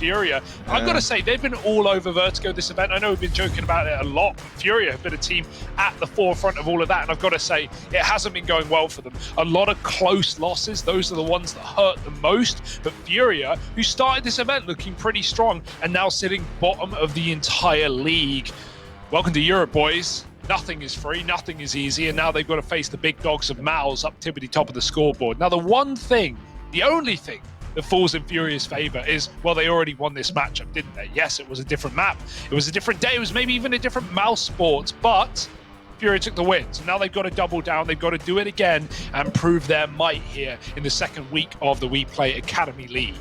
Furia. I've got to say, they've been all over Vertigo this event. I know we've been joking about it a lot, but Furia have been a team at the forefront of all of that, and I've got to say, it hasn't been going well for them. A lot of close losses, those are the ones that hurt the most, but Furia, who started this event looking pretty strong, and now sitting bottom of the entire league. Welcome to Europe, boys. Nothing is free, nothing is easy, and now they've got to face the big dogs of Mouz up tippity top of the scoreboard. Now, the one thing, the only thing that falls in Furia's favor is, well, they already won this matchup, didn't they? Yes, it was a different map, it was a different day, it was maybe even a different mouse sports, but Furia took the win. So now they've got to double down, they've got to do it again and prove their might here in the second week of the Weplay Academy League.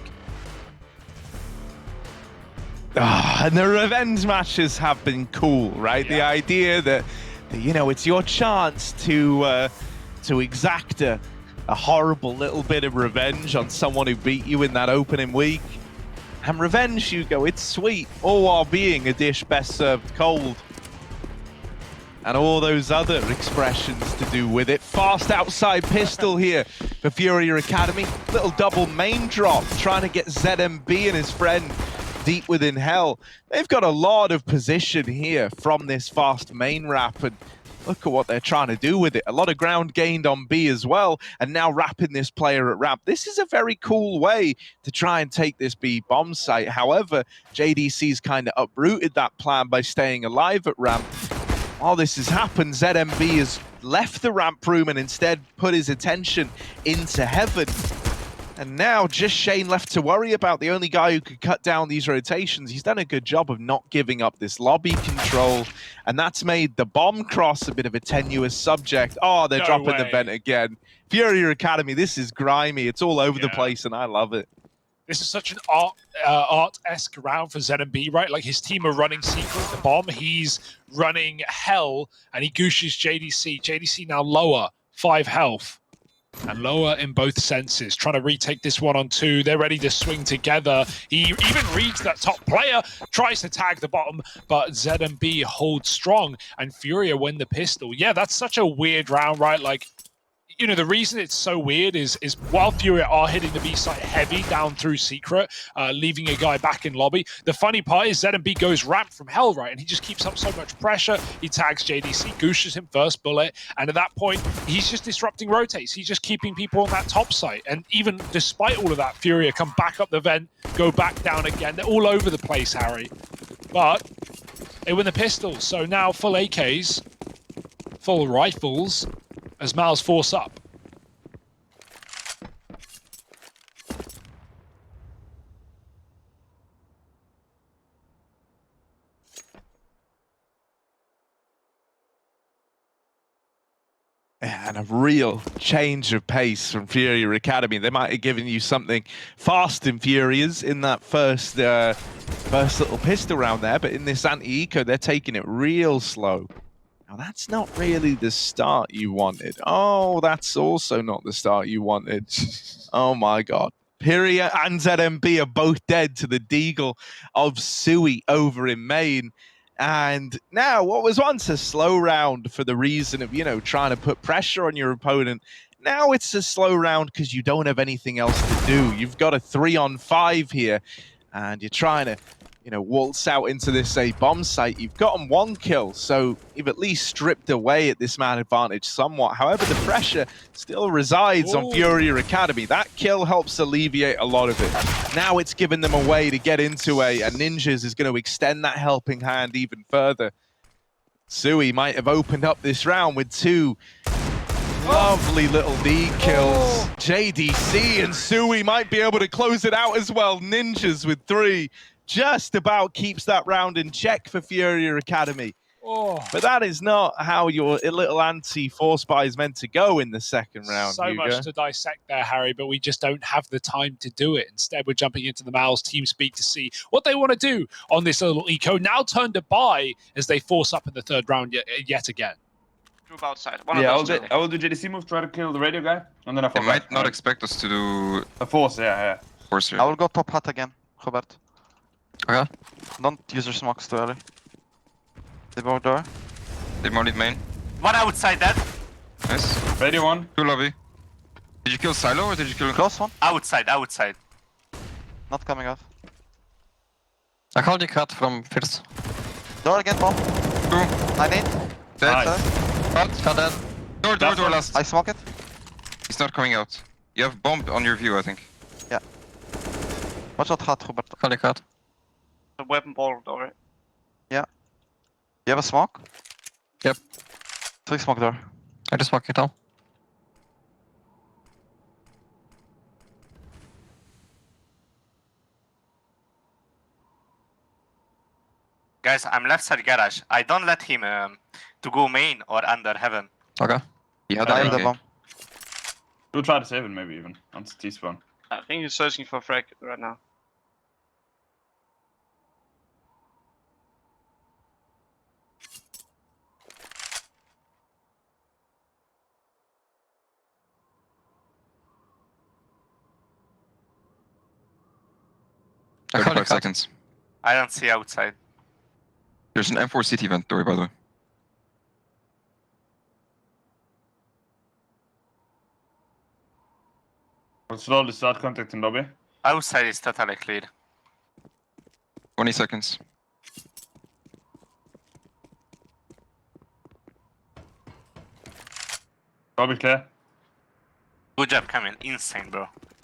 And the revenge matches have been cool, right? Yeah. The idea that, you know, it's your chance to exact a horrible little bit of revenge on someone who beat you in that opening week. And revenge, Hugo, it's sweet, all while being a dish best served cold. And all those other expressions to do with it. Fast outside pistol here for Furia Academy. Little double main drop, trying to get ZMB and his friend deep within hell. They've got a lot of position here from this fast main wrap, and look at what they're trying to do with it. A lot of ground gained on B as well, and now wrapping this player at ramp. This is a very cool way to try and take this B bomb site. However, JDC's kind of uprooted that plan by staying alive at ramp. While this has happened, ZMB has left the ramp room and instead put his attention into heaven. And now just Shane left to worry about, the only guy who could cut down these rotations. He's done a good job of not giving up this lobby control, and that's made the bomb cross a bit of a tenuous subject. Oh, they're dropping the vent again. Furia Academy, this is grimy. It's all over the place, and I love it. This is such an art-esque round for ZMB, right? Like, his team are running Secret, the bomb. He's running Hell, and he gooshes JDC. JDC now lower, 5 health. And lower in both senses, trying to retake this one on 2. They're ready to swing together. He even reads that top player, tries to tag the bottom, but ZMB holds strong, and Furia win the pistol. Yeah, that's such a weird round, right? Like, you know, the reason it's so weird is while Furia are hitting the B site heavy down through Secret, leaving a guy back in lobby, the funny part is ZMB goes ramp from hell, right? And he just keeps up so much pressure. He tags JDC, gooshes him first bullet, and at that point, he's just disrupting rotates. He's just keeping people on that top site. And even despite all of that, Furia come back up the vent, go back down again. They're all over the place, Harry. But they win the pistols. So now full AKs, full rifles, as Mouz force up. And a real change of pace from Furia Academy. They might have given you something fast and furious in that first little pistol round there, but in this anti-eco, they're taking it real slow. Now, that's not really the start you wanted. Oh, that's also not the start you wanted. Oh, my God. Furia and ZMB are both dead to the deagle of Sui over in main. And now, what was once a slow round for the reason of, you know, trying to put pressure on your opponent, now it's a slow round because you don't have anything else to do. You've got a 3-on-5 here, and you're trying to, you know, waltz out into this bomb site. You've gotten 1 kill, so you've at least stripped away at this man advantage somewhat. However, the pressure still resides on Furia Academy. That kill helps alleviate a lot of it. Now it's given them a way to get into a Ninjas is going to extend that helping hand even further. Sui might have opened up this round with 2 lovely little D kills. JDC and Sui might be able to close it out as well. Ninjas with 3. Just about keeps that round in check for Furia Academy. But that is not how your little anti-force buy is meant to go in the second round. So much to dissect there, Harry, but we just don't have the time to do it. Instead, we're jumping into the Mouz team speak to see what they want to do on this little eco. Now turned to buy as they force up in the third round yet again. Move outside. Yeah, I will do JDC move, try to kill the radio guy, and then I fall They might not expect us to do a force, yeah. force here. I will go top hut again, Robert. Okay. Don't use your smokes too early. They both door. They mounted main. One outside that. Nice. Radio 1. 2 lobby. Did you kill Silo or did you kill... Close one. Outside. Not coming off. I called the cut from first. Door again, bomb. 98. Dead. Nice. Cut dead. Door last. I smoke it. He's not coming out. You have bomb on your view, I think. Watch out, gat, Robert. Call the cut. The weapon ball door. You have a smoke? Yep. 3 smoke door. I just walk it down. Guys, I'm left side garage. I don't let him to go main or under heaven. Okay. Yeah, I have the okay. bomb. We'll try to save it maybe even on T-spawn. I think he's searching for frag right now. I call 5 cut. seconds. I don't see outside. There's an M4 city vent door, by the way. We'll slowly start contacting lobby. Outside is totally clear. 20 seconds. Lobby clear. Good job, Camille. Insane, bro.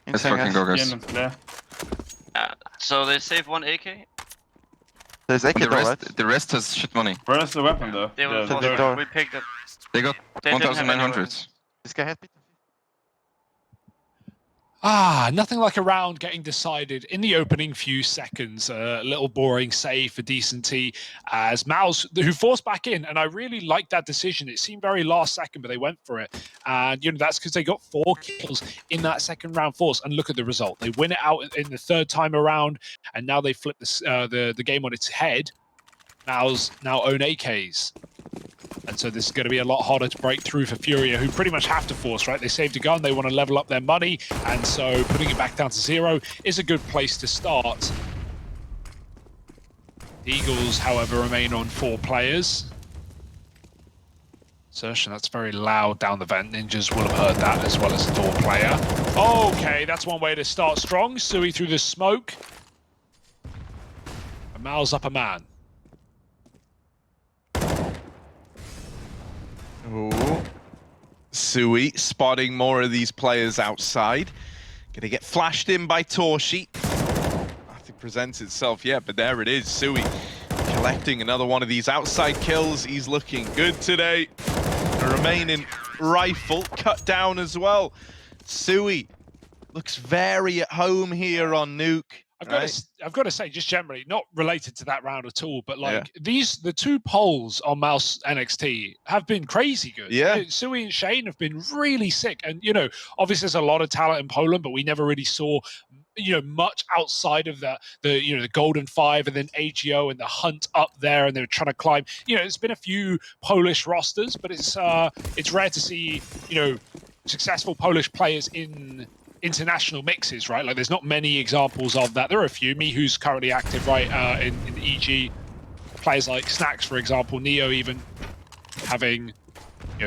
Let's Insane, fucking guys. go, guys. Cannon's clear. So they save one AK. There's AK The door, right? the rest has shit money. Where is the weapon though? They will the force- door. We picked it. They got They didn't have any 1,900. weapons. This guy hit me. Nothing like a round getting decided in the opening few seconds. A little boring save for decency as Mouz, who forced back in, and I really liked that decision. It seemed very last second, but they went for it. And, that's because they got 4 kills in that second round force. And look at the result. They win it out in the third time around, and now they flip the game on its head. Mouz now own AKs. And so this is going to be a lot harder to break through for Furia, who pretty much have to force, right? They saved a gun, they want to level up their money, and so putting it back down to 0 is a good place to start. The Eagles, however, remain on 4 players. Sertion, that's very loud down the vent. Ninjas will have heard that, as well as the door player. Okay, that's one way to start strong. Sui through the smoke. And Mal's up a man. Ooh. Sui spotting more of these players outside. Gonna get flashed in by Torshi. Nothing presents itself yet, but there it is. Sui collecting another one of these outside kills. He's looking good today. The remaining rifle cut down as well. Sui looks very at home here on Nuke. I've got to say, just generally, not related to that round at all, but like the 2 polls on Mouse NXT have been crazy good. Yeah. Sui and Shane have been really sick. And, obviously there's a lot of talent in Poland, but we never really saw, much outside of the Golden 5 and then AGO and the hunt up there, and they were trying to climb. It's been a few Polish rosters, but it's rare to see, successful Polish players in international mixes, right? Like, there's not many examples of that. There are a few. Me, who's currently active, right, in EG. Players like Snacks, for example, Neo even having,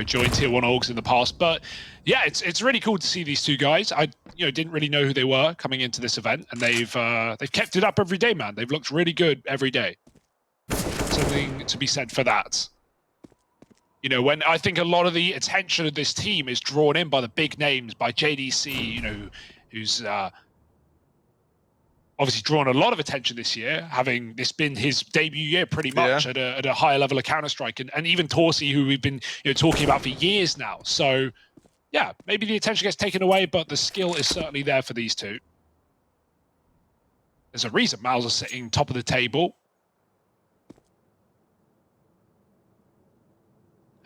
joined Tier 1 orgs in the past. But yeah, it's really cool to see these 2 guys. I, didn't really know who they were coming into this event, and they've kept it up every day, man. They've looked really good every day. Something to be said for that. When I think a lot of the attention of this team is drawn in by the big names, by JDC, who's obviously drawn a lot of attention this year, having this been his debut year pretty much at a higher level of Counter-Strike, and even Torsi, who we've been talking about for years now. So, yeah, maybe the attention gets taken away, but the skill is certainly there for these 2. There's a reason Mouz are sitting top of the table.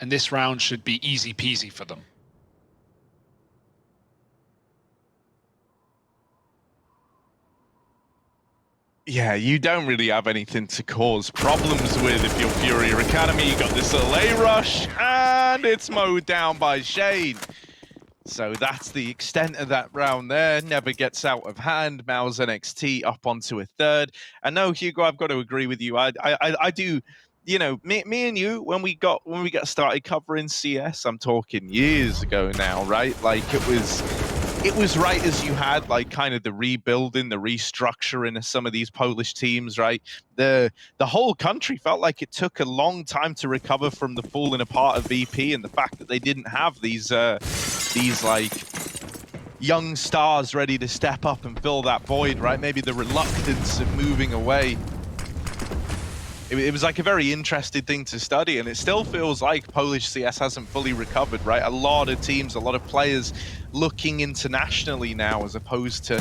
And this round should be easy peasy for them. Yeah, you don't really have anything to cause problems with if you're Furia Academy. You got this LA rush, and it's mowed down by Shane. So that's the extent of that round there. Never gets out of hand. Mouz NXT up onto a 3rd. And no, Hugo, I've got to agree with you. I do. Me and you, when we got started covering CS, I'm talking years ago now, right? Like, it was it was right as you had like kind of the rebuilding, the restructuring of some of these Polish teams, right? The whole country felt like it took a long time to recover from the falling apart of VP and the fact that they didn't have these like young stars ready to step up and fill that void, right? Maybe the reluctance of moving away. It was like a very interesting thing to study, and it still feels like Polish CS hasn't fully recovered, right? A lot of teams, a lot of players looking internationally now as opposed to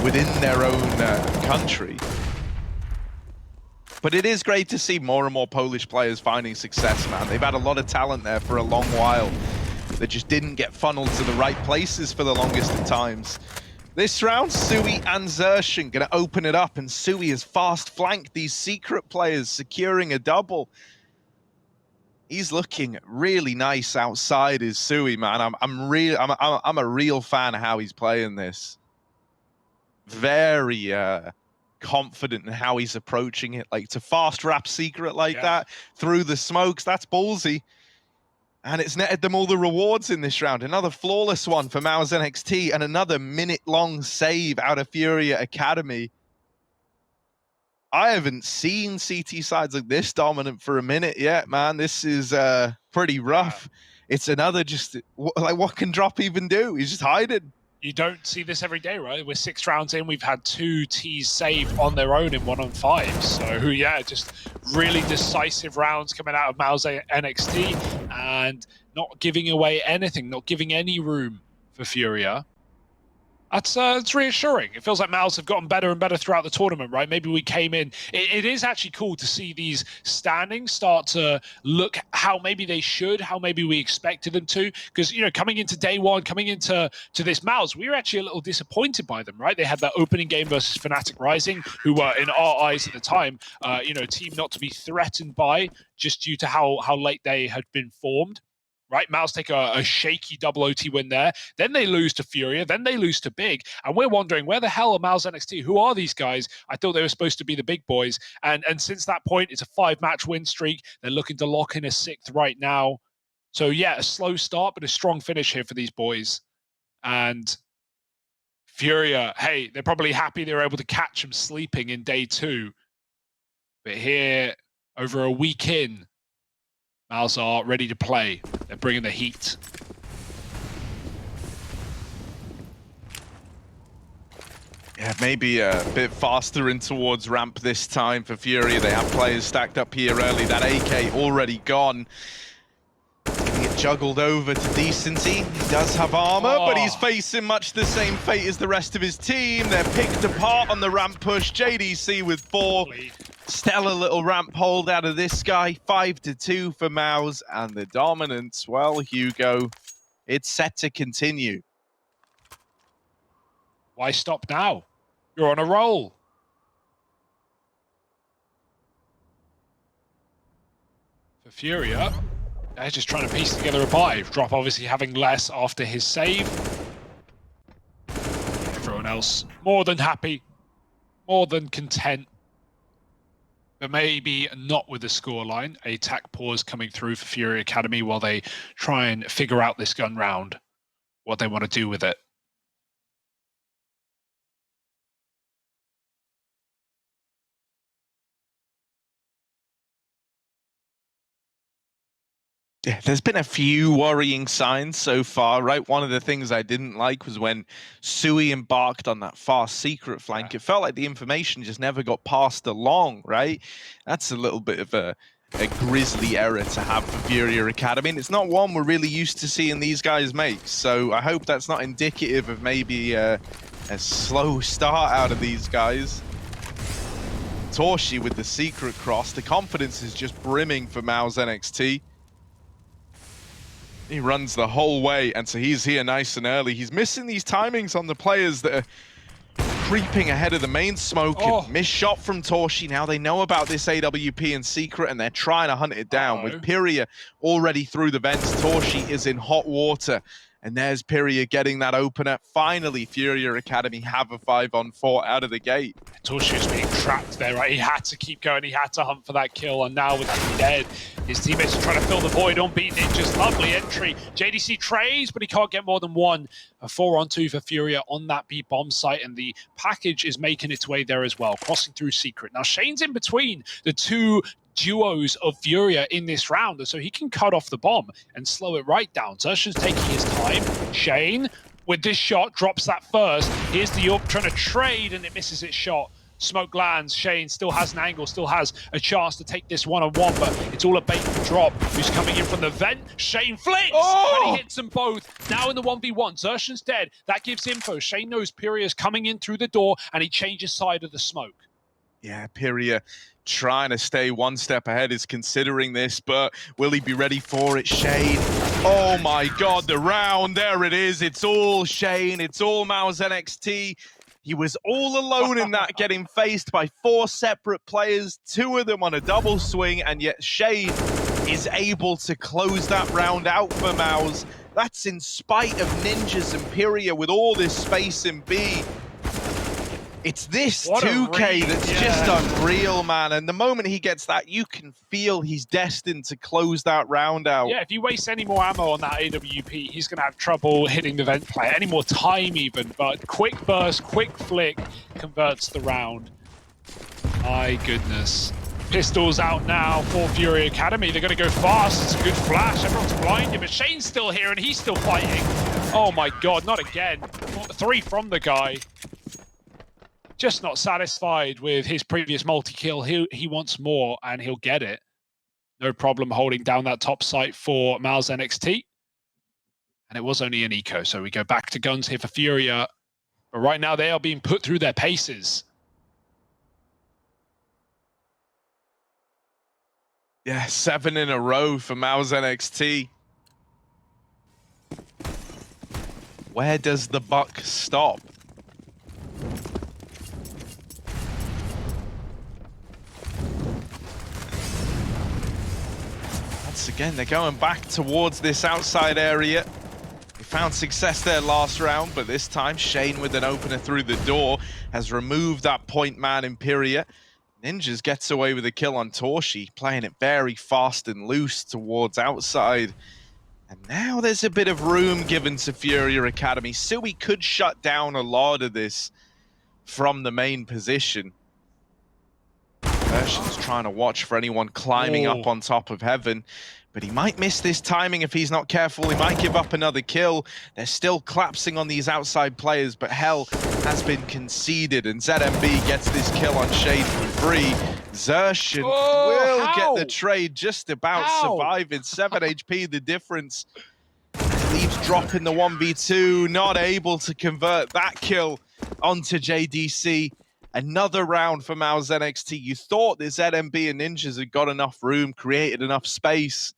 within their own country. But it is great to see more and more Polish players finding success, man. They've had a lot of talent there for a long while. They just didn't get funneled to the right places for the longest of times. This round, Sui and Zershin gonna open it up, and Sui has fast flanked these secret players, securing a double. He's looking really nice outside his Sui, man. I'm a real fan of how he's playing this. Very confident in how he's approaching it. Like to fast wrap secret like that through the smokes, that's ballsy. And it's netted them all the rewards in this round. Another flawless one for Mouz NXT and another minute-long save out of Furia Academy. I haven't seen CT sides like this dominant for a minute yet, man. This is pretty rough. It's another just, like, what can Drop even do? He's just hiding. You don't see this every day, right? We're 6 rounds in. We've had 2 Ts saved on their own in 1-on-5. So, yeah, just really decisive rounds coming out of Mouz NXT and not giving away anything, not giving any room for Furia. It's reassuring. It feels like Mouz have gotten better and better throughout the tournament, right? Maybe we came in. It is actually cool to see these standings start to look how maybe they should, how maybe we expected them to. Because, you know, coming into day one, coming into this Mouz, we were actually a little disappointed by them, right? They had that opening game versus Fnatic Rising, who were, in our eyes at the time, you know, a team not to be threatened by just due to how late they had been formed. Right, Mouz take a shaky double OT win there. Then they lose to Furia. Then they lose to Big. And we're wondering, where the hell are Mouz NXT? Who are these guys? I thought they were supposed to be the big boys. And since that point, it's a 5-match win streak. They're looking to lock in a 6th right now. So, yeah, a slow start, but a strong finish here for these boys. And Furia, hey, they're probably happy they were able to catch them sleeping in day 2. But here, over a week in, Mouz are ready to play. They're bringing the heat. Yeah, maybe a bit faster in towards ramp this time for Furia. They have players stacked up here early. That AK already gone. Getting it juggled over to Decency. He does have armor, but he's facing much the same fate as the rest of his team. They're picked apart on the ramp push. JDC with 4. Stellar little ramp hold out of this guy. 5-2 for Mouz, and the dominance, well, Hugo, it's set to continue. Why stop now? You're on a roll. For Furia, they're just trying to piece together a buy. Drop obviously having less after his save. Everyone else more than happy, more than content. But maybe not with the scoreline. A tack pause coming through for Furia Academy while they try and figure out this gun round, what they want to do with it. Yeah, there's been a few worrying signs so far, right? One of the things I didn't like was when Sui embarked on that fast secret flank. It felt like the information just never got passed along, right? That's a little bit of a grisly error to have for Furia Academy, and it's not one we're really used to seeing these guys make. So I hope that's not indicative of maybe a slow start out of these guys. Torshi with the secret cross. The confidence is just brimming for Mouz NXT. He runs the whole way, and so he's here nice and early. He's missing these timings on the players that are creeping ahead of the main smoke. Missed shot from Torshi. Now they know about this AWP in secret, and they're trying to hunt it down. With Pyria already through the vents, Torshi is in hot water. And there's Pyria getting that opener. Finally, Furia Academy have a 5-on-4 out of the gate. Torshi was being trapped there, right? He had to keep going. He had to hunt for that kill. And now with that dead, his teammates are trying to fill the void on B Ninjas. Lovely entry. JDC trays, but he can't get more than one. A 4-on-2 for Furia on that B bomb site, and the package is making its way there as well, crossing through Secret. Now, Shane's in between the two duos of Furia in this round, so he can cut off the bomb and slow it right down. Zershan's taking his time. Shane, with this shot, drops that first. Here's the York trying to trade, and it misses its shot. Smoke lands. Shane still has an angle, still has a chance to take this one-on-one, but it's all a bait and drop. Who's coming in from the vent? Shane flicks! And he hits them both. Now in the 1v1, Zershan's dead. That gives info. Shane knows Pyria's coming in through the door, and he changes side of the smoke. Yeah, Pyria trying to stay one step ahead, is considering this, but will he be ready for it? Shane, oh my god, the round, there it is. It's all Shane, it's all Mouz NXT. He was all alone in that, getting faced by 4 separate players, 2 of them on a double swing, and yet Shane is able to close that round out for Mouz. That's in spite of Ninjas and Pyria with all this space in B. It's this 2K that's just unreal, man. And the moment he gets that, you can feel he's destined to close that round out. Yeah, if you waste any more ammo on that AWP, he's going to have trouble hitting the vent player. Any more time even, but quick burst, quick flick converts the round. My goodness. Pistols out now for Furia Academy. They're going to go fast. It's a good flash. Everyone's blinded, but Shane's still here and he's still fighting. Oh my god, not again. 3 from the guy. Just not satisfied with his previous multi-kill. He wants more, and he'll get it. No problem holding down that top site for Mouz NXT. And it was only an eco, so we go back to guns here for Furia. But right now, they are being put through their paces. Yeah, 7 in a row for Mouz NXT. Where does the buck stop? Once again, they're going back towards this outside area. They found success there last round, but this time Shane with an opener through the door has removed that point man Pyria. Ninjas gets away with a kill on Torshi, playing it very fast and loose towards outside. And now there's a bit of room given to Furia Academy. Sui could shut down a lot of this from the main position. Zershan's trying to watch for anyone climbing up on top of heaven, but he might miss this timing if he's not careful. He might give up another kill. They're still collapsing on these outside players, but hell has been conceded, and ZMB gets this kill on Shade for free. Zershan will get the trade, just about surviving. 7 HP, the difference. Leaves dropping the 1v2, not able to convert that kill onto JDC. Another round for Mouz NXT. You thought the ZMB and Ninjas had got enough room, created enough space.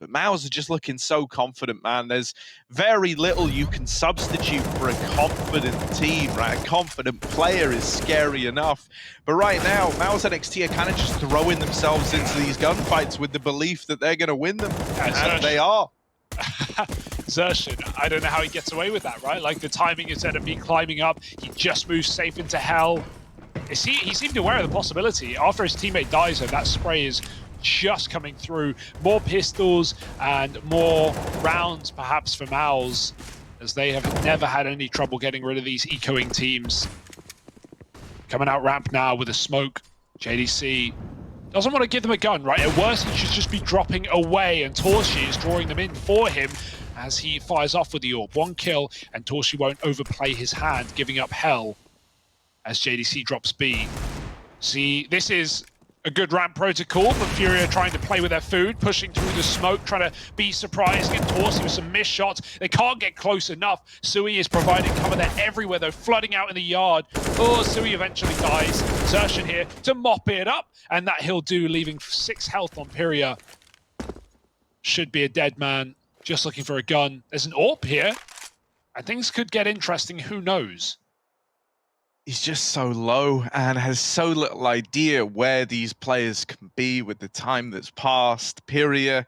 But Mouz are just looking so confident, man. There's very little you can substitute for a confident team, right? A confident player is scary enough. But right now, Mouz NXT are kind of just throwing themselves into these gunfights with the belief that they're going to win them. And they are. Zershan, I don't know how he gets away with that, right? Like, the timing is ZMB climbing up. He just moves safe into hell. He seemed aware of the possibility. After his teammate dies, though, that spray is just coming through. More pistols and more rounds, perhaps, for Mouz, as they have never had any trouble getting rid of these ecoing teams. Coming out ramp now with a smoke. JDC doesn't want to give them a gun, right? At worst, he should just be dropping away, and Torshi is drawing them in for him as he fires off with the AWP. 1 kill, and Torshi won't overplay his hand, giving up hell as JDC drops B. See, this is a good ramp protocol, but Furia trying to play with their food, pushing through the smoke, trying to be surprised, get Torsi with some missed shots. They can't get close enough. Sui is providing cover there everywhere, though, flooding out in the yard. Oh, Sui eventually dies. Zershan here to mop it up, and that he'll do, leaving 6 health on Pyria. Should be a dead man, just looking for a gun. There's an AWP here, and things could get interesting, who knows? He's just so low and has so little idea where these players can be with the time that's passed. Pyria,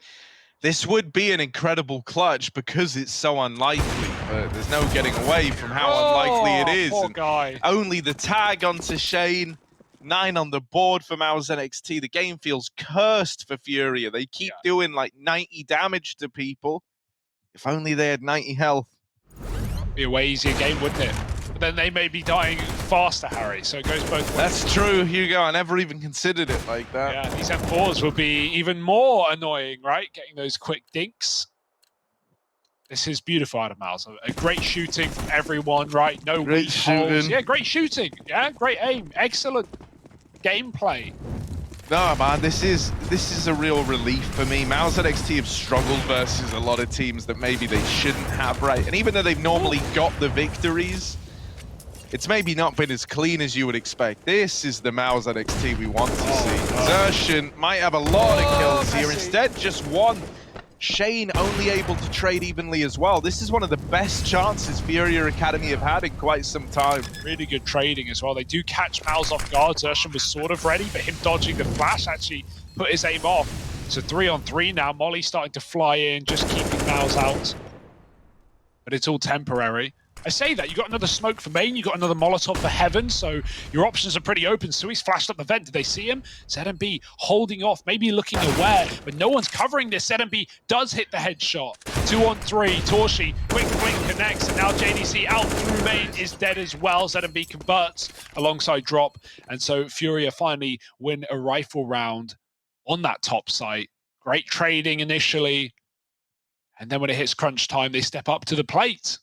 this would be an incredible clutch because it's so unlikely, but there's no getting away from how unlikely it is. Poor guy. Only the tag onto Shane. 9 on the board for Mouz NXT. The game feels cursed for Furia. They keep doing like 90 damage to people. If only they had 90 health. Be a way easier game, wouldn't it? But then they may be dying faster, Harry, so it goes both ways. That's true, Hugo. I never even considered it like that. Yeah, these M4s will be even more annoying, right? Getting those quick dinks. This is beautiful out of Mouz. A great shooting from everyone, right? No Great weak holes. shooting. Yeah, great shooting. Yeah, great aim. Excellent gameplay. No, man, this is a real relief for me. Mouz NXT have struggled versus a lot of teams that maybe they shouldn't have, right? And even though they've normally got the victories, it's maybe not been as clean as you would expect. This is the Mouz NXT we want to see. Xertion might have a lot of kills here. Instead, just one. Shane only able to trade evenly as well. This is one of the best chances Furia Academy have had in quite some time. Really good trading as well. They do catch Mouz off guard. Xertion was sort of ready, but him dodging the flash actually put his aim off. So 3-on-3 now. Molly starting to fly in, just keeping Mouz out. But it's all temporary. I say that, you got another smoke for main, you got another Molotov for heaven, so your options are pretty open. Sui's flashed up the vent. Did they see him? ZMB holding off, maybe looking aware, but no one's covering this. ZMB does hit the headshot. 2-on-3, Torshi, quick blink connects, and now JDC out through main is dead as well. ZMB converts alongside drop, and so Furia finally win a rifle round on that top site. Great trading initially, and then when it hits crunch time, they step up to the plate.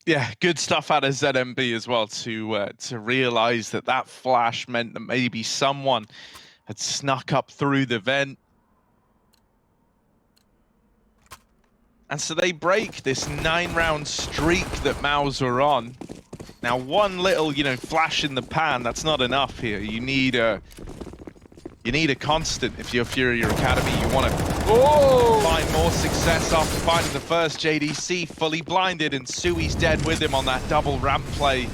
Yeah, good stuff out of ZMB as well to realize that that flash meant that maybe someone had snuck up through the vent. And so they break this 9-round streak that Mouz are on. Now, one little, flash in the pan, that's not enough here. You need a constant if you're Furia Academy. You want to find more success after finding the first. JDC fully blinded, and Sui's dead with him on that double ramp play.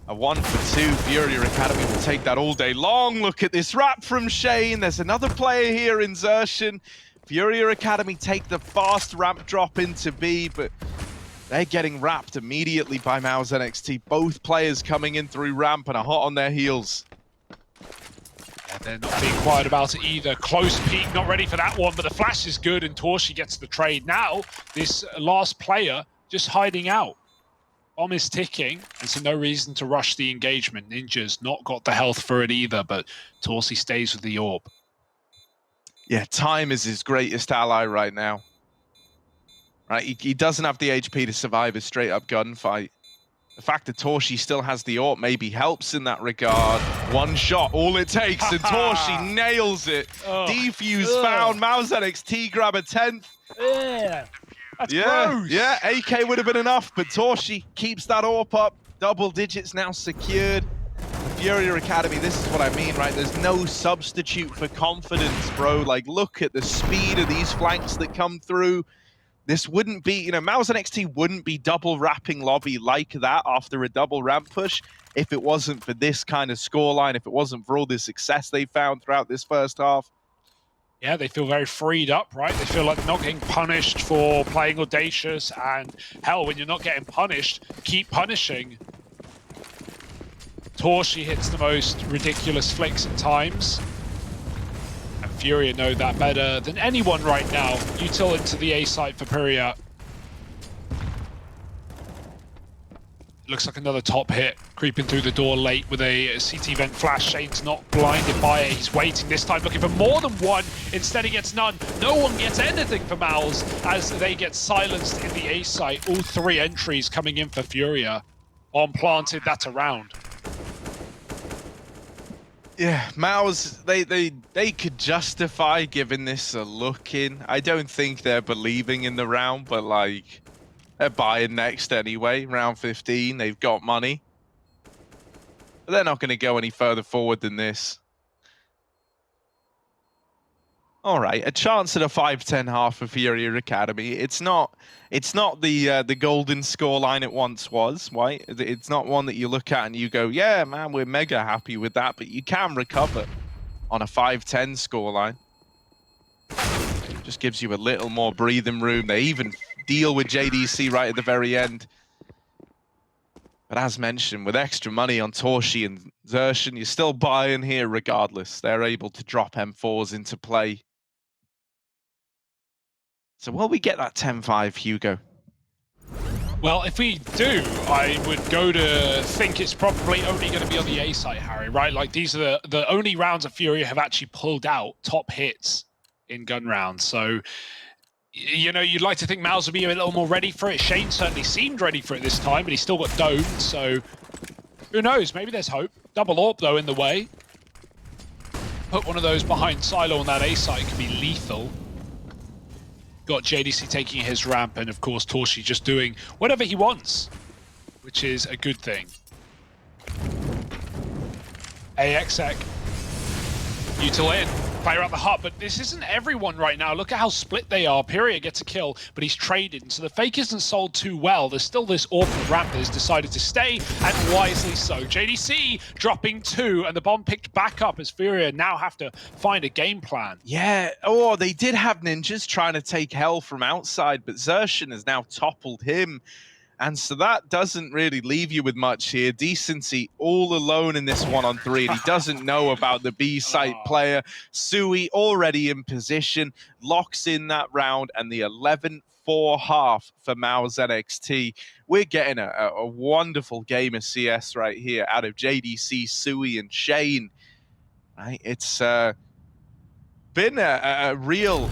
A 1-for-2. Furia Academy will take that all day long. Look at this wrap from Shane. There's another player here in Xertion. Furia Academy take the fast ramp drop into B, but they're getting wrapped immediately by Mouz NXT. Both players coming in through ramp and are hot on their heels. Yeah, they're not being quiet about it either. Close peek, not ready for that one, but the flash is good and Torshi gets the trade. Now, this last player just hiding out. Bomb is ticking, and so no reason to rush the engagement. Ninja's not got the health for it either, but Torshi stays with the orb. Yeah, time is his greatest ally right now. Right, he doesn't have the HP to survive a straight-up gunfight. The fact that Torshi still has the AWP maybe helps in that regard. One shot, all it takes, and Torshi nails it. Defuse found, Mouz NXT grab a 10th. That's gross. Yeah, AK would have been enough, but Torshi keeps that AWP up. Double digits now secured. Furia Academy, this is what I mean, right? There's no substitute for confidence, bro. Like, look at the speed of these flanks that come through. This wouldn't be, Mouz NXT wouldn't be double wrapping lobby like that after a double ramp push if it wasn't for this kind of scoreline, if it wasn't for all the success they found throughout this first half. Yeah, they feel very freed up, right? They feel like they're not getting punished for playing audacious, and hell, when you're not getting punished, keep punishing. Torshi hits the most ridiculous flicks at times. And Furia know that better than anyone right now. Util into the A site for Furia. Looks like another top hit, creeping through the door late with a CT vent flash. Shane's not blinded by it. He's waiting this time, looking for more than one. Instead, he gets none. No one gets anything for Mouz as they get silenced in the A site. All three entries coming in for Furia. Bomb planted, that's a round. Yeah, Mouz, they could justify giving this a look in. I don't think they're believing in the round, but like, they're buying next anyway. Round 15, they've got money. But they're not going to go any further forward than this. All right, a chance at a 5-10 half for Furia Academy. It's not the golden scoreline it once was, right? It's not one that you look at and you go, yeah, man, we're mega happy with that. But you can recover on a 5-10 scoreline. Just gives you a little more breathing room. They even deal with JDC right at the very end. But as mentioned, with extra money on Torshi and Xertion, you're still buying here regardless. They're able to drop M4s into play. So will we get that 10-5, Hugo? Well, if we do, I would go to think it's probably only going to be on the A site, Harry, right? Like, these are the only rounds that Furia have actually pulled out top hits in gun rounds. So, you know, you'd like to think Mouz would be a little more ready for it. Shane certainly seemed ready for it this time, but he's still got domed, so who knows? Maybe there's hope. Double AWP, though, in the way. Put one of those behind Silo on that A site could be lethal. Got JDC taking his ramp, and of course Torshi just doing whatever he wants, which is a good thing. AXEC, util in, fire out the hut, but this isn't everyone right now. Look at how split they are. Furia gets a kill, but he's traded, and so the fake isn't sold too well. There's still this awful ramp that has decided to stay, and wisely so. JDC dropping 2, and the bomb picked back up as Furia now have to find a game plan. Yeah, oh, they did have ninjas trying to take Hell from outside, but Xerxan has now toppled him. And so that doesn't really leave you with much here. Decency all alone in this 1-on-3, and he doesn't know about the B site player. Sui already in position, locks in that round, and the 11-4 half for Mouz NXT. We're getting a wonderful game of CS right here out of JDC, Sui, and Shane. Right? It's been a real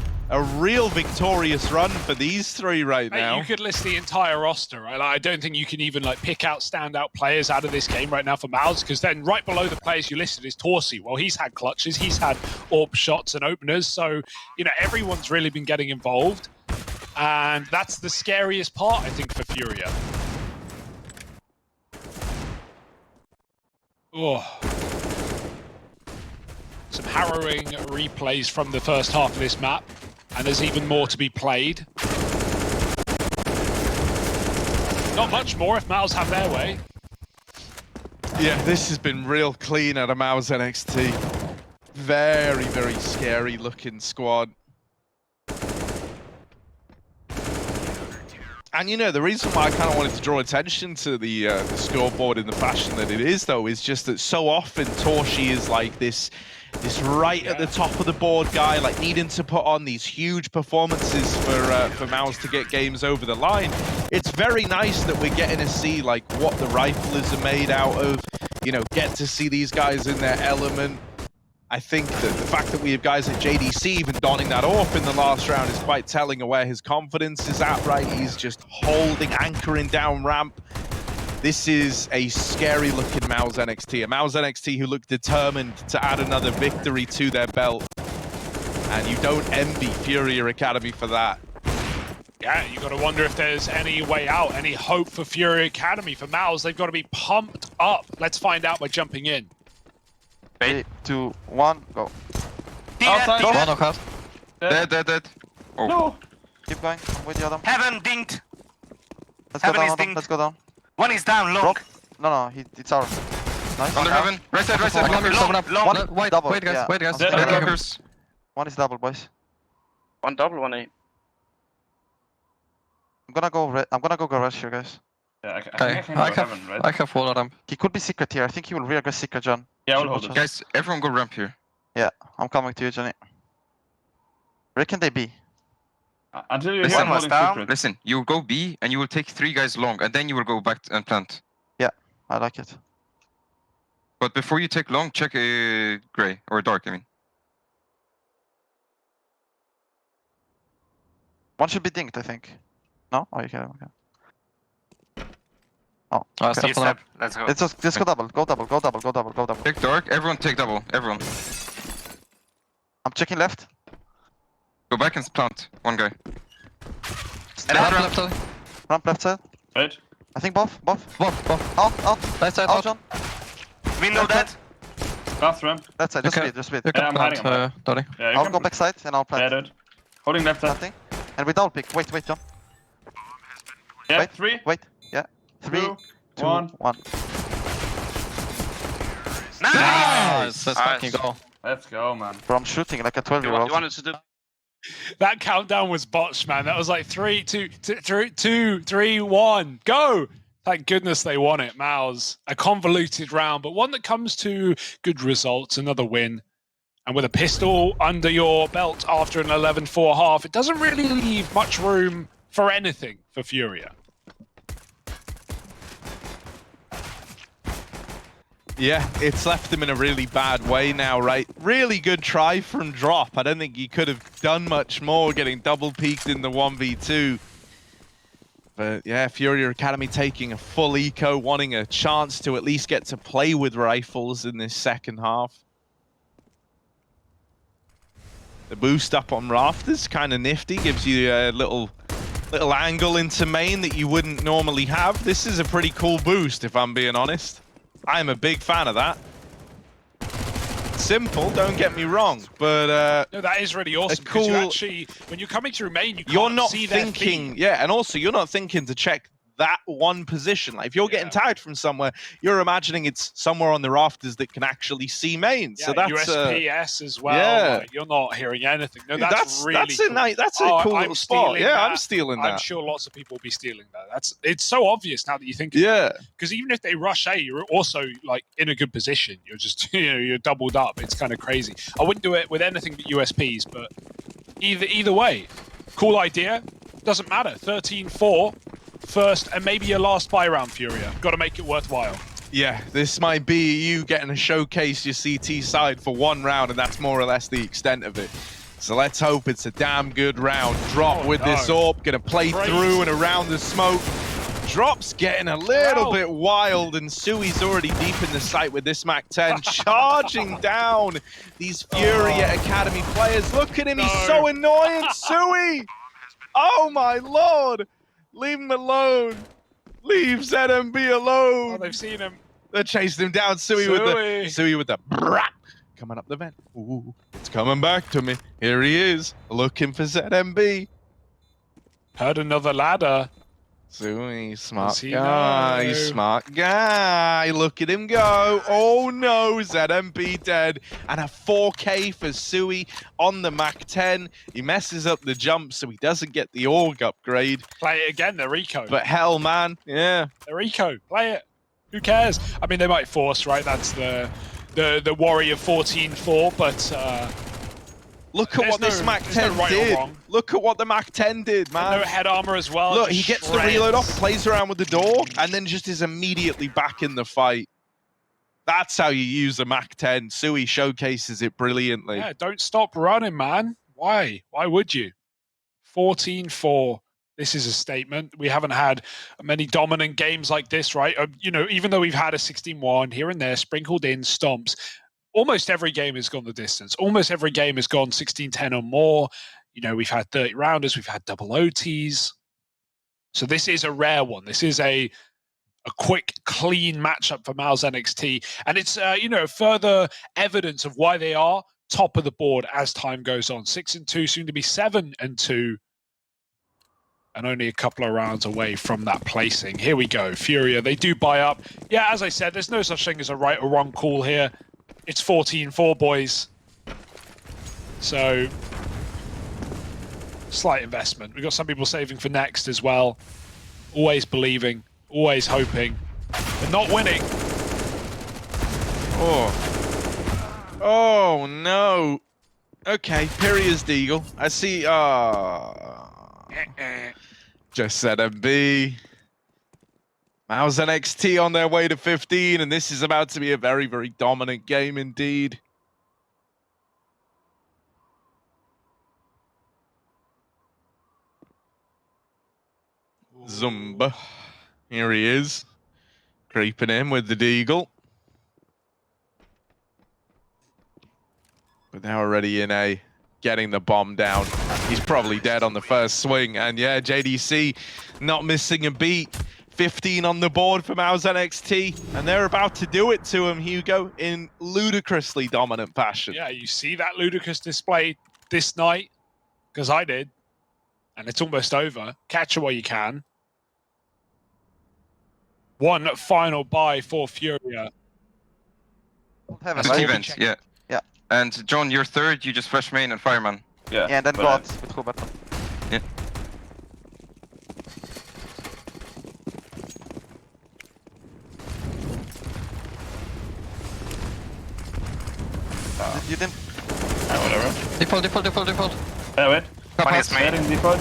victorious run for these three right now. You could list the entire roster, right? Like, I don't think you can even like pick out standout players out of this game right now for Mouz, because then right below the players you listed is Torsi. Well, he's had clutches, he's had AWP shots and openers, so you know everyone's really been getting involved, and that's the scariest part, I think, for Furia. Oh. Some harrowing replays from the first half of this map. And there's even more to be played. Not much more if Mouz have their way. Yeah, this has been real clean out of Mouz NXT. Very, very scary looking squad. And you know, the reason why I kind of wanted to draw attention to the scoreboard in the fashion that it is, though, is just that so often Torshi is like this right at the top of the board guy, like needing to put on these huge performances for Mouz to get games over the line. It's very nice that we're getting to see like what the riflers are made out of, you know, get to see these guys in their element. I think that the fact that we have guys at JDC even donning that AWP in the last round is quite telling of where his confidence is at, right? He's just holding, anchoring down ramp. This is a scary looking Mouz NXT. A Mouz NXT who look determined to add another victory to their belt. And you don't envy Furia Academy for that. Yeah, you got to wonder if there's any way out, any hope for Furia Academy. For Mouz, they've got to be pumped up. Let's find out by jumping in. 3, 2, 1, go. Outside. One knockout. Dead. Oh. No. Keep going. I'm with you, Adam. Heaven dinked. Let's go Heaven down, is Adam. dinged. Let's go down. One is down, long. Drop. No, it's ours. Nice. Under heaven. Right side. Long, long. One double. Wait, guys. Yeah. Wait, guys. Dead, Get dead. lockers. One is double, boys. One double, one A. I'm gonna go garage here, guys. Yeah, I Okay, think I can go heaven, right? I have wall ramp. He could be secret here. I think he will re-aggress secret, John. Yeah, I'll hold it. Guys, everyone go ramp here. Yeah, I'm coming to you, Johnny. Where can they be? Until you Listen, hear was holding down. secret. Listen, you will go B and you will take 3 guys long, and then you will go back and plant. I like it. But before you take long, check gray or dark. I mean, One should be dinked, I think. No? Oh, okay. Oh, Ah, okay. step You on up. step. Let's go. Let's go double. Go double. Take dark. Everyone take double. Everyone. I'm checking left. Go back and plant. One guy. And Ramp then left side. Ramp left side. Right? I think both. Both. Out. Right side. Out, Out. John. window dead. Last ramp. Left side. Okay. Just speed. You Yeah, can I'm plant, hiding, Dottie. Yeah, you I'll can go put- back side and I'll Yeah, plant. dude. Holding left side. Planting. And we double pick. Wait, John. Yeah, Wait. 3, Wait. Yeah. 3, 2, 2, 1. 1. Nice. Let's fucking go. Let's go, man. Bro, I'm shooting like a You 12-year-old. wanted to do That countdown was botched, man. That was like 3, 2, 3, 1, go! Thank goodness they won it, Mouz. A convoluted round, but one that comes to good results. Another win. And with a pistol under your belt after an 11-4 half, it doesn't really leave much room for anything for Furia. Yeah, it's left him in a really bad way now, right? Really good try from Drop. I don't think he could have done much more, getting double peaked in the 1v2. But yeah, Furia Academy taking a full eco, wanting a chance to at least get to play with rifles in this second half. The boost up on Rafters, kind of nifty, gives you a little angle into main that you wouldn't normally have. This is a pretty cool boost, if I'm being honest. I'm a big fan of that. Simple, don't get me wrong, but no, that is really awesome. cool. You actually, when you're coming through main, you're can't not see their thinking, feet. yeah, and also you're not thinking to check that one position. Like if you're getting tagged from somewhere, you're imagining it's somewhere on the rafters that can actually see main. Yeah, so that's USPS as well. yeah. Like, you're not hearing anything. No, Dude, that's really that's cool. a nice, that's a cool little spot. Yeah, I'm stealing that. I'm sure lots of people will be stealing that. It's so obvious now that you think. Yeah, because even if they rush A, you're also like in a good position. You're just you're doubled up. It's kind of crazy. I wouldn't do it with anything but USPs, but either way, cool idea. Doesn't matter. 13-4. First and maybe your last buy round, Furia. Got to make it worthwhile. yeah, this might be you getting to showcase your CT side for one round, and that's more or less the extent of it. So let's hope it's a damn good round. Drop with this AWP, gonna play through and around the smoke. Drop's getting a little bit wild, and Sui's already deep in the site with this MAC-10, charging down these Furia Academy players. Look at him, he's so annoying, Sui! Oh my lord! Leave him alone. Leave ZMB alone. Oh, they've seen him. They're chasing him down. Sui with the brap coming up the vent. Ooh, it's coming back to me. Here he is, looking for ZMB. Heard another ladder. Sui, smart he guy, know? smart guy. Look at him go. Oh no, ZMB dead. And a 4K for Sui on the MAC-10. He messes up the jump so he doesn't get the AUG upgrade. Play it again, they're eco. But hell, man, yeah. They're eco. Play it. Who cares? I mean, they might force, right? That's the worry of 14-4, but look at what this MAC-10 did. Look at what the MAC-10 did, man. No head armor as well. Look, he gets the reload off, plays around with the door, and then just is immediately back in the fight. That's how you use a MAC-10. Sui showcases it brilliantly. Yeah, don't stop running, man. Why? Why would you? 14-4. This is a statement. We haven't had many dominant games like this, right? You know, even though we've had a 16-1 here and there, sprinkled in stomps, almost every game has gone the distance. Almost every game has gone 16-10 or more. You know, we've had 30 rounders, we've had double OTs. So this is a rare one. This is a quick, clean matchup for Mouz NXT. And it's, you know, further evidence of why they are top of the board as time goes on. 6-2, soon to be 7-2. And only a couple of rounds away from that placing. Here we go. Furia, they do buy up. Yeah, as I said, there's no such thing as a right or wrong call here. It's 14-4, boys. So, slight investment. We've got some people saving for next as well. Always believing, always hoping, but not winning. Oh. Oh, no. Okay, Piria's Deagle. I see, just said a B. Mouz NXT on their way to 15, and this is about to be a very, very dominant game indeed. Zumba. Here he is. Creeping in with the Deagle. But they're already in A. Getting the bomb down. He's probably dead on the first swing. And yeah, JDC not missing a beat. 15 on the board for Mouz NXT. And they're about to do it to him, Hugo, in ludicrously dominant fashion. Yeah, you see that ludicrous display this night? Because I did. And it's almost over. Catch it while you can. One final buy for Furia. Have a The light. event, yeah. Yeah. And John, you're third, you just flash main and fireman. Yeah, Yeah, and then but, God with full button. Yeah. You didn't. Whatever. Default. Yeah, wait. One is main. Heading default.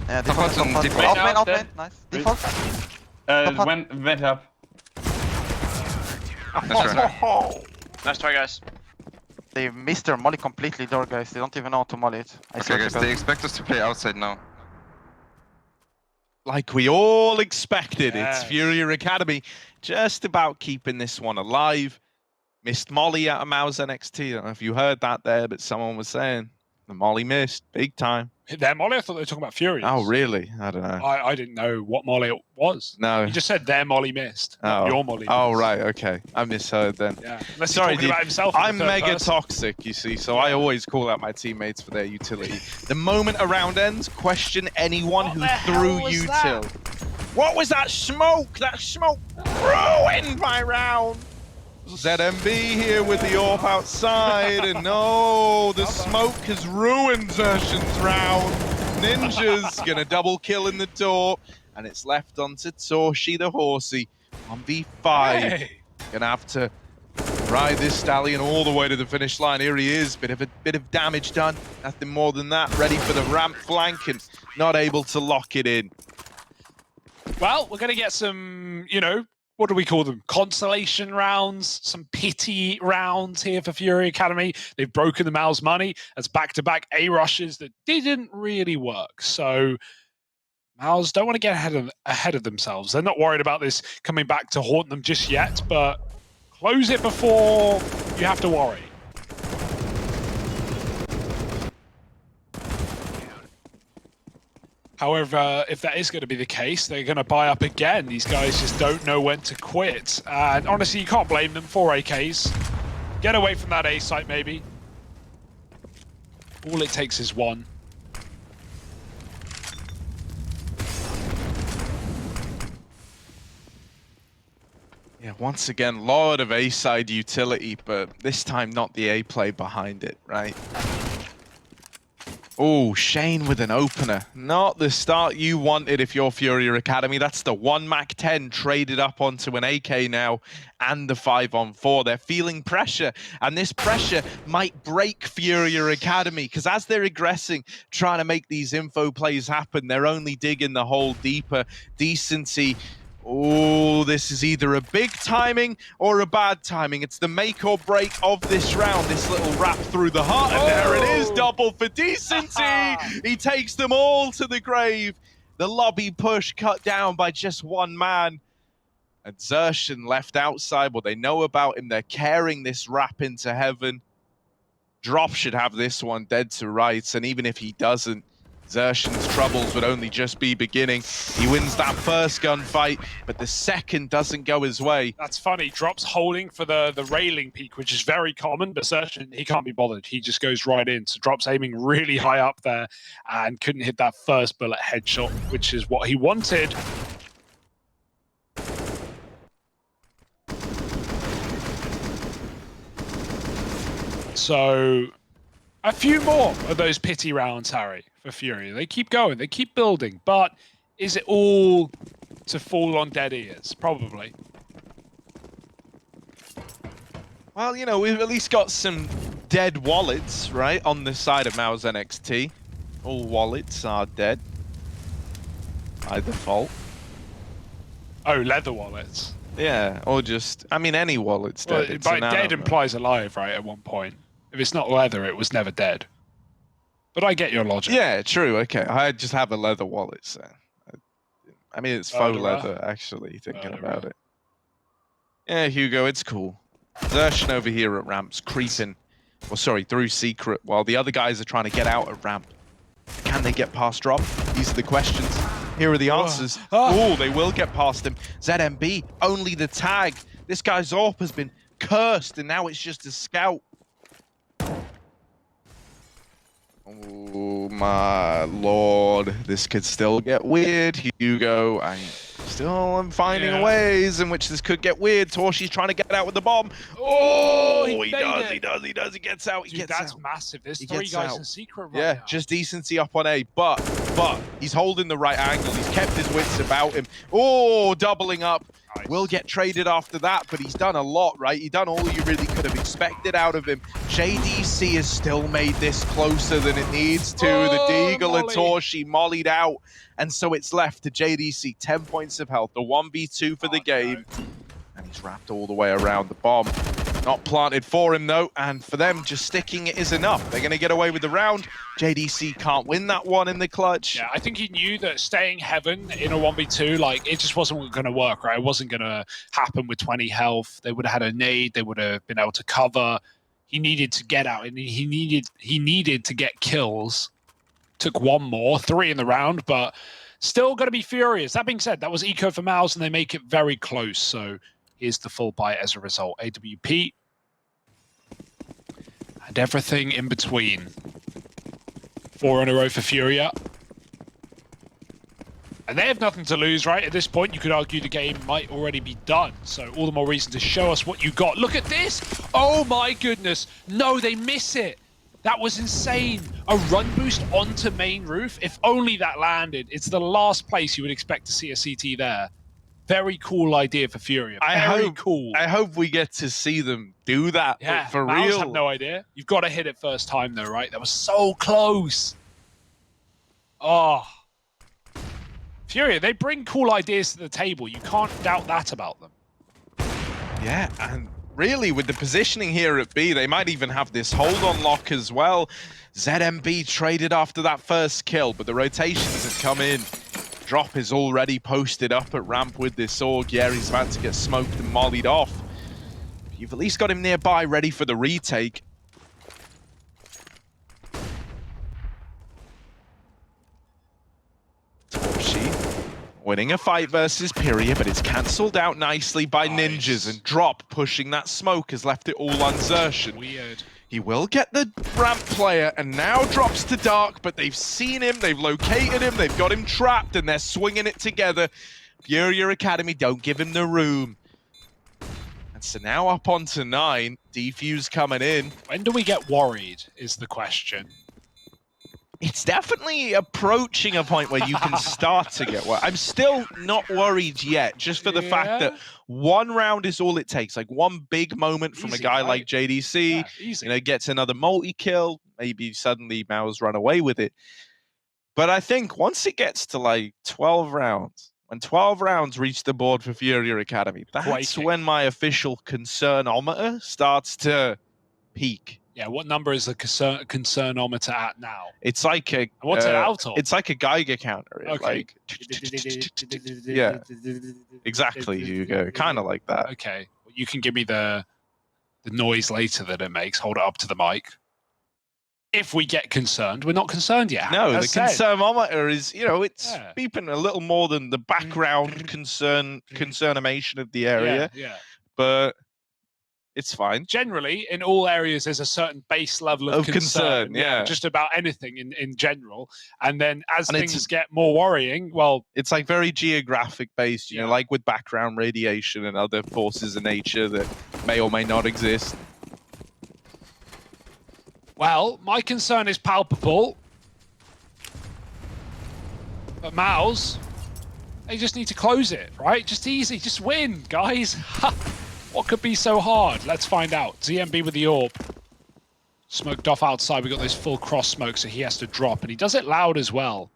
Yeah, Default default, and default. default. Off main, Dead. nice. Great. Default. Went up. That's right. Nice try, guys. They missed their molly completely door, guys. They don't even know how to molly it. I Okay, swear to guys, God. they expect us to play outside now. Like we all expected, Yes. it's Furia Academy just about keeping this one alive. Missed Molly out of Mouz NXT. I don't know if you heard that there, but someone was saying the Molly missed big time. Their molly? I thought they were talking about Fury. Oh, really? I don't know. I didn't know what molly it was. No. You just said their molly missed, not your molly Oh, missed. right. Okay. I misheard then. Yeah. Unless Sorry, he's talking dude. about himself. in the I'm third mega person. toxic, you see, so I always call out my teammates for their utility. The moment a round ends, question anyone What who the threw hell was util. that? What was that smoke? That smoke ruined my round. ZMB here with the AWP outside, and no, the smoke has ruined Zershan's round. Ninja's gonna double kill in the door, and it's left onto Torshi the horsey. 1v5. Hey. Gonna have to ride this stallion all the way to the finish line. Here he is, bit of damage done. Nothing more than that. Ready for the ramp flank and not able to lock it in. Well, we're going to get some, what do we call them? Consolation rounds, some pity rounds here for Fury Academy. They've broken the Mouz money as back-to-back A rushes that didn't really work. So Mouz don't want to get ahead of themselves. They're not worried about this coming back to haunt them just yet, but close it before you have to worry. However, if that is going to be the case, they're going to buy up again. These guys just don't know when to quit. And honestly, you can't blame them. 4 AKs. Get away from that A site, maybe. All it takes is one. Yeah, once again, lot of A-side utility, but this time not the A play behind it, right? Oh, Shane with an opener. Not the start you wanted if you're Furia Academy. That's the 1 Mac-10 traded up onto an AK now and the 5-on-4. They're feeling pressure, and this pressure might break Furia Academy because as they're aggressing, trying to make these info plays happen, they're only digging the hole deeper. Decency. Oh, this is either a big timing or a bad timing. It's the make or break of this round. This little wrap through the heart, and there it is, double for Decency. He takes them all to the grave. The lobby push cut down by just one man. And Zershan left outside. Well, they know about him. They're carrying this wrap into heaven. Drop should have this one dead to rights, and even if he doesn't, Zershan's troubles would only just be beginning. He wins that first gunfight, but the second doesn't go his way. That's funny. Drop's holding for the railing peak, which is very common, but Zershan, he can't be bothered. He just goes right in. So Drop's aiming really high up there and couldn't hit that first bullet headshot, which is what he wanted. So a few more of those pity rounds, Harry, for Fury. They keep going, they keep building, but is it all to fall on dead ears? Probably. Well, you know, we've at least got some dead wallets, right, on the side of Mouz NXT. All wallets are dead by default. Oh, leather wallets. Yeah, or just, I mean, any wallet's dead. Well, It's but an dead animal. implies alive, right, at one point. If it's not leather, it was never dead. But I get your logic. Yeah, true, okay. I just have a leather wallet, so. I mean, it's faux Murderer. leather, actually, thinking Murderer. about it. Yeah, Hugo, it's cool. Zershan over here at ramps, creeping. Well, sorry, through secret, while the other guys are trying to get out at ramp. Can they get past drop? These are the questions. Here are the answers. Oh, they will get past him. ZMB, only the tag. This guy's AWP has been cursed, and now it's just a scout. Oh my lord, this could still get weird, Hugo. Still finding Yeah. ways in which this could get weird. Torshi's trying to get out with the bomb. Oh, He made does, it. he does, he does. He gets out, he Dude, gets that's out. massive. There's He 3 gets guys out. in secret right Yeah, now. just decency up on A, but he's holding the right angle. He's kept his wits about him. Oh, doubling up. Nice. Will get traded after that, but he's done a lot, right? He's done all you really could have expected out of him. JDC has still made this closer than it needs to. Oh, The Deagle and molly. Torshi mollied out, and so it's left to JDC 10 points of health, the 1v2 for the game. No. And he's wrapped all the way around the bomb. Not planted for him, though, and for them, just sticking it is enough. They're going to get away with the round. JDC can't win that one in the clutch. Yeah, I think he knew that staying heaven in a 1v2, like, it just wasn't going to work, right? It wasn't going to happen with 20 health. They would have had a nade. They would have been able to cover. He needed to get out, and he needed to get kills. Took 1 more, 3 in the round, but still going to be furious. That being said, that was eco for Mouz, and they make it very close, so here's the full bite as a result. AWP and everything in between. 4 in a row for Furia. And they have nothing to lose, right? At this point, you could argue the game might already be done. So all the more reason to show us what you got. Look at this! Oh my goodness! No, they miss it! That was insane! A run boost onto main roof? If only that landed. It's the last place you would expect to see a CT there. Very cool idea for Furia. Very cool. I hope we get to see them do that, Yeah, for Mouz real. have no idea. You've got to hit it first time though, right? That was so close. Oh. Furia, they bring cool ideas to the table. You can't doubt that about them. Yeah, and really with the positioning here at B, they might even have this hold on lock as well. ZMB traded after that first kill, but the rotations have come in. Drop is already posted up at ramp with this org. Yeah, he's about to get smoked and mollied off. You've at least got him nearby, ready for the retake. Torshi winning a fight versus Pyria, but it's cancelled out nicely by ninjas, and Drop pushing that smoke has left it all uncertain. Weird. He will get the ramp player, and now drops to Dark, but they've seen him, they've located him, they've got him trapped, and they're swinging it together. Furia Academy don't give him the room. And so now up onto 9, Defuse coming in. When do we get worried is the question. It's definitely approaching a point where you can start to get worried. I'm still not worried yet, just for the fact that 1 round is all it takes. Like 1 big moment from Easy, a guy right? like JDC, Yeah, easy. you know, gets another multi-kill, maybe suddenly Mouz run away with it. But I think once it gets to like 12 rounds, when 12 rounds reach the board for Furia Academy, that's Quaking. when my official concernometer starts to peak. Yeah, what number is the concernometer at now? It's like a And what's it out of? It's like a Geiger counter. It's Okay. like yeah, exactly, Hugo. Kind of like that. Okay. Well, you can give me the noise later that it makes. Hold it up to the mic. If we get concerned, we're not concerned yet. No, the As said. concernometer is, you know, it's Yeah. beeping a little more than the background concernimation of the area, Yeah. but it's fine. Generally, in all areas, there's a certain base level of concern, yeah. Just about anything in general. And then as And it's- things get more worrying, well, It's like very geographic based, you know, Yeah. like with background radiation and other forces of nature that may or may not exist. my concern is palpable. But Mouz, they just need to close it, right? Just easy, just win, guys. What could be so hard? Let's find out. ZMB with the orb. Smoked off outside. We got this full cross smoke, so he has to drop. And he does it loud as well.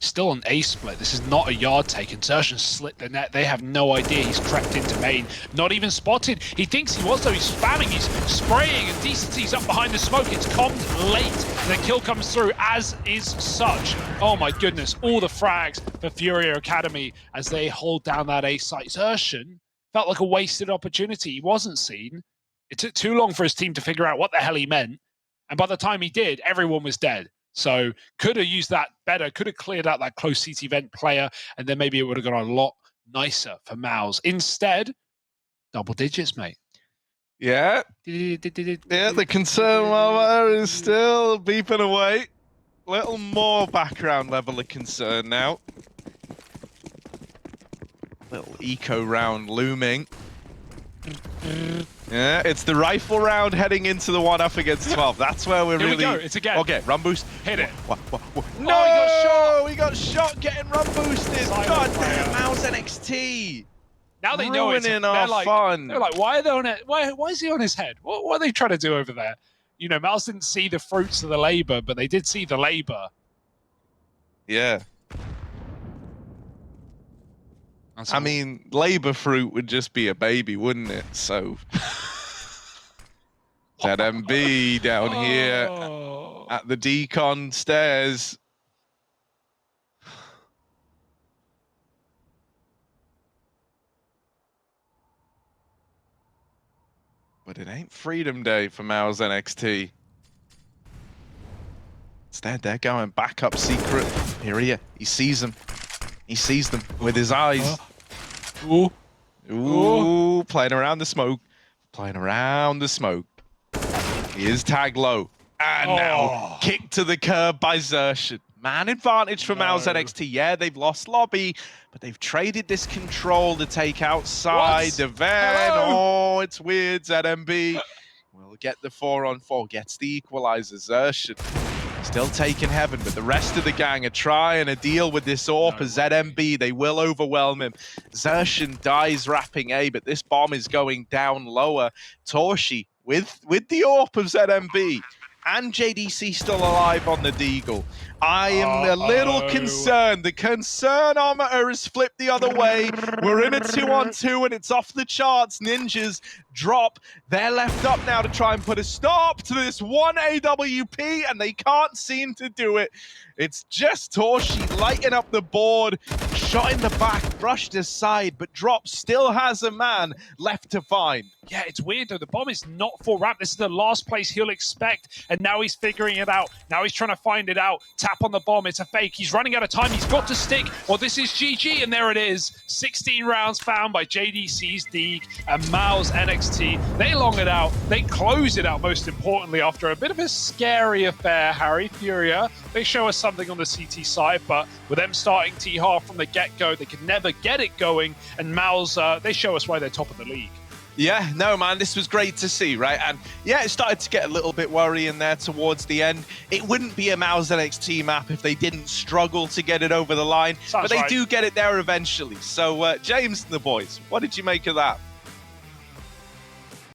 Still an A split. This is not a yard take. Insertion slit the net. They have no idea he's crept into main. Not even spotted. He thinks he was, though. He's spamming. He's spraying. And Decency's up behind the smoke. It's commed late. And the kill comes through, as is such. Oh my goodness. All the frags for Furia Academy as they hold down that A site. Insertion felt like a wasted opportunity. He wasn't seen. It took too long for his team to figure out what the hell he meant. And by the time he did, everyone was dead. So could have used that better, could have cleared out that close CT vent player, and then maybe it would have gone a lot nicer for Mouz. Instead, double digits, mate. Yeah, the concernometer is still beeping away. Little more background level of concern now. Little eco round looming. Yeah, it's the rifle round heading into the 1-up against 12. That's where we're Here really... we go, it's again. Okay, run boost. Hit it. No, he got shot. He got shot getting run boosted. Silent God fire. damn, Mouz NXT. Now they know it's Ruining they're our like, fun. They're like, why are they on it? Why is he on his head? What are they trying to do over there? You know, Mouz didn't see the fruits of the labor, but they did see the labor. Yeah. I mean, labor fruit would just be a baby, wouldn't it? So, ZMB down here Oh. at the decon stairs. But it ain't Freedom Day for Mouz NXT. Instead, they're going back up secret. Furia, he sees them. He sees them with his eyes. Ooh. Ooh, playing around the smoke. Playing around the smoke. He is tagged low. And now kicked to the curb by Xerxes. Man advantage for Mouz NXT. Yeah, they've lost lobby, but they've traded this control to take outside. What? The van. Oh, it's weird. ZMB will get the 4-on-4. Gets the equalizer. Xerxes still taking heaven, but the rest of the gang are trying to deal with this AWP as ZMB. They will overwhelm him. Xerxes dies wrapping A, but this bomb is going down lower. Torshi with the AWP of ZMB. And JDC still alive on the Deagle. I am a little concerned. The concernometer is flipped the other way. We're in a 2-on-2 and it's off the charts. Ninjas drop. They're left up now to try and put a stop to this one AWP, and they can't seem to do it. It's just Torshi lighting up the board. Shot in the back, brushed aside, but Drop still has a man left to find. Yeah, it's weird though. The bomb is not full ramp. This is the last place he'll expect, and now he's figuring it out. Now he's trying to find it out. Tap on the bomb. It's a fake. He's running out of time. He's got to stick, or this is GG, and there it is. 16 rounds found by JDC's Deeg and Mouz NXT. They long it out. They close it out, most importantly, after a bit of a scary affair, Harry. Furia, they show us something on the CT side, but with them starting T-Half from the get-go, they could never get it going, and Mouz, they show us why they're top of the league. Yeah, no, man, this was great to see, right? And yeah, it started to get a little bit worrying there towards the end. It wouldn't be a Mouz NXT map if they didn't struggle to get it over the line, but they do get it there eventually. So, James and the boys, what did you make of that?